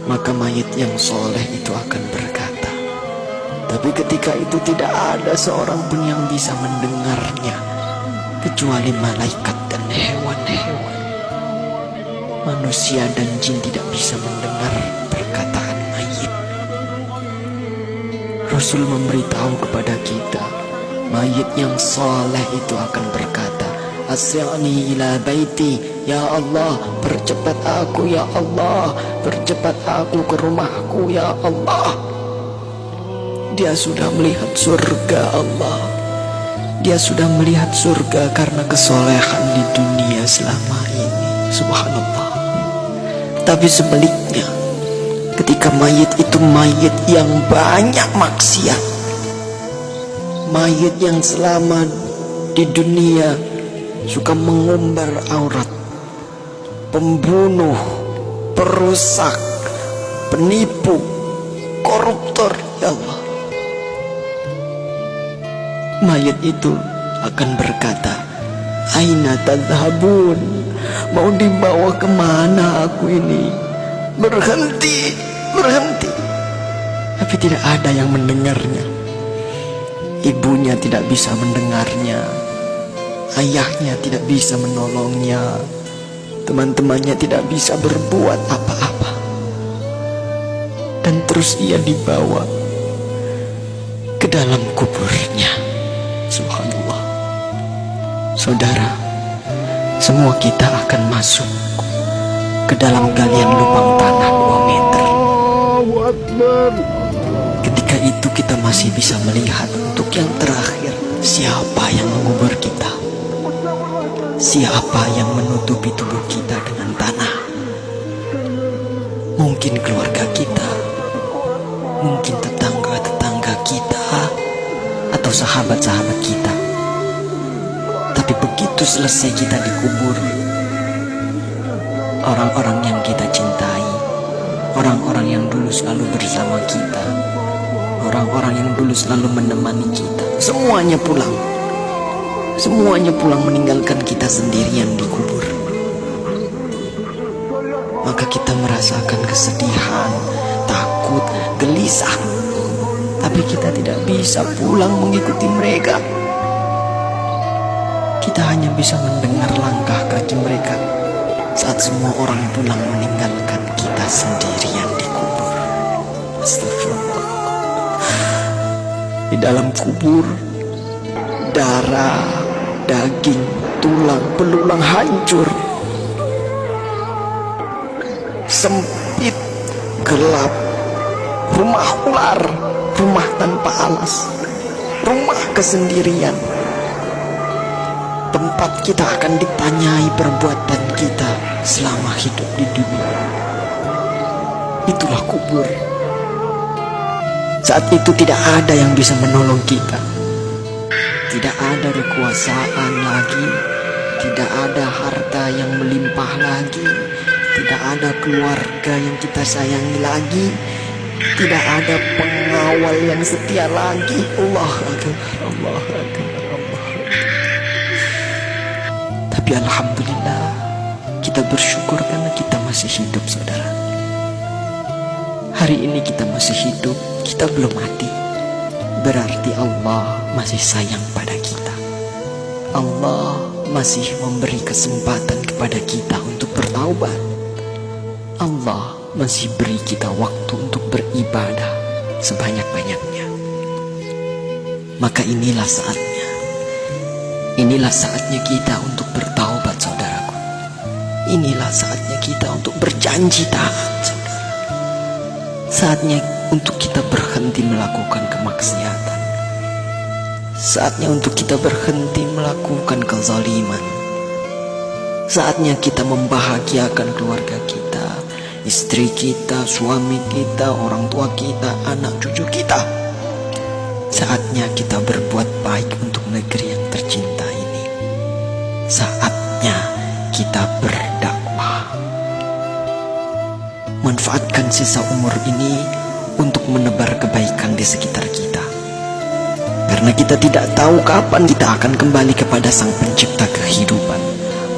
maka mayit yang soleh itu akan berkata. Tapi ketika itu tidak ada seorang pun yang bisa mendengarnya kecuali malaikat dan hewan-hewan. Manusia dan jin tidak bisa mendengar perkataan mayit. Rasul memberitahu kepada kita, mayit yang soleh itu akan berkata, Asri'ni ila baiti, ya Allah, percepat aku ya Allah, percepat aku ke rumahku ya Allah. Dia sudah melihat surga Allah. Dia sudah melihat surga karena kesolehan di dunia selama ini. Subhanallah. Tapi sebaliknya, ketika mayit itu mayit yang banyak maksiat, mayit yang selama di dunia suka mengumbar aurat, pembunuh, perusak, penipu, koruptor, ya Allah, mayit itu akan berkata, Aina tadhabun, mau dibawa kemana aku ini? Berhenti, berhenti. Tapi tidak ada yang mendengarnya. Ibunya tidak bisa mendengarnya, ayahnya tidak bisa menolongnya, teman-temannya tidak bisa berbuat apa-apa. Dan terus ia dibawa ke dalam kuburnya. Subhanallah. Saudara, semua kita akan masuk ke dalam galian lubang tanah 2 meter. Ketika itu kita masih bisa melihat untuk yang terakhir, siapa yang mengubur kita, siapa yang menutupi tubuh kita dengan tanah. Mungkin keluarga kita, mungkin tetangga-tetangga kita, atau sahabat-sahabat kita. Tapi begitu selesai kita dikubur, orang-orang yang kita cintai, orang-orang yang dulu selalu bersama kita, orang-orang yang dulu selalu menemani kita, semuanya pulang. Semuanya pulang meninggalkan kita sendirian di kubur. Maka kita merasakan kesedihan, takut, gelisah. Tapi kita tidak bisa pulang mengikuti mereka. Kita hanya bisa mendengar langkah kaki mereka saat semua orang pulang meninggalkan kita sendirian di kubur. Astagfirullah. Di dalam kubur, darah, daging, tulang, belulang hancur. Sempit, gelap, rumah ular, rumah tanpa alas, rumah kesendirian. Tempat kita akan ditanyai perbuatan kita selama hidup di dunia. Itulah kubur. Saat itu tidak ada yang bisa menolong kita. Tidak ada kekuasaan lagi, tidak ada harta yang melimpah lagi, tidak ada keluarga yang kita sayangi lagi, tidak ada pengawal yang setia lagi. Allah Akbar, Allah Akbar, Allah Akbar. Tapi alhamdulillah, kita bersyukur karena kita masih hidup, saudara. Hari ini kita masih hidup, kita belum mati. Berarti Allah masih sayang pada kita. Allah masih memberi kesempatan kepada kita untuk bertaubat. Allah masih beri kita waktu untuk beribadah sebanyak-banyaknya. Maka inilah saatnya. Inilah saatnya kita untuk bertaubat, saudaraku. Inilah saatnya kita untuk berjanji taat, saudara. Saatnya untuk kita berhenti melakukan kemaksiatan. Saatnya untuk kita berhenti melakukan kezaliman. Saatnya kita membahagiakan keluarga kita, istri kita, suami kita, orang tua kita, anak cucu kita. Saatnya kita berbuat baik untuk negeri yang tercinta ini. Saatnya kita berdakwah. Manfaatkan sisa umur ini untuk menebar kebaikan di sekitar kita. Karena kita tidak tahu kapan kita akan kembali kepada Sang Pencipta kehidupan,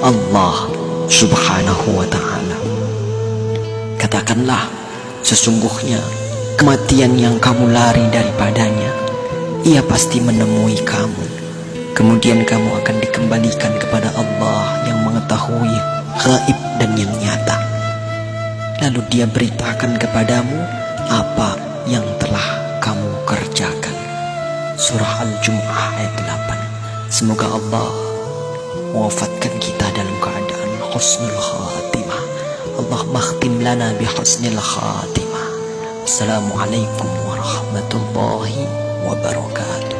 Allah Subhanahu wa ta'ala. Katakanlah, Sesungguhnya kematian yang kamu lari daripadanya, ia pasti menemui kamu. Kemudian kamu akan dikembalikan kepada Allah yang mengetahui gaib dan yang nyata. Lalu dia beritakan kepadamu apa yang telah kamu kerjakan. Surah Al-Jumu'ah ayat 8. Semoga Allah mewafatkan kita dalam keadaan husnul khatimah. Allahumma khtim lana bi husnil khatimah. Assalamualaikum warahmatullahi wabarakatuh.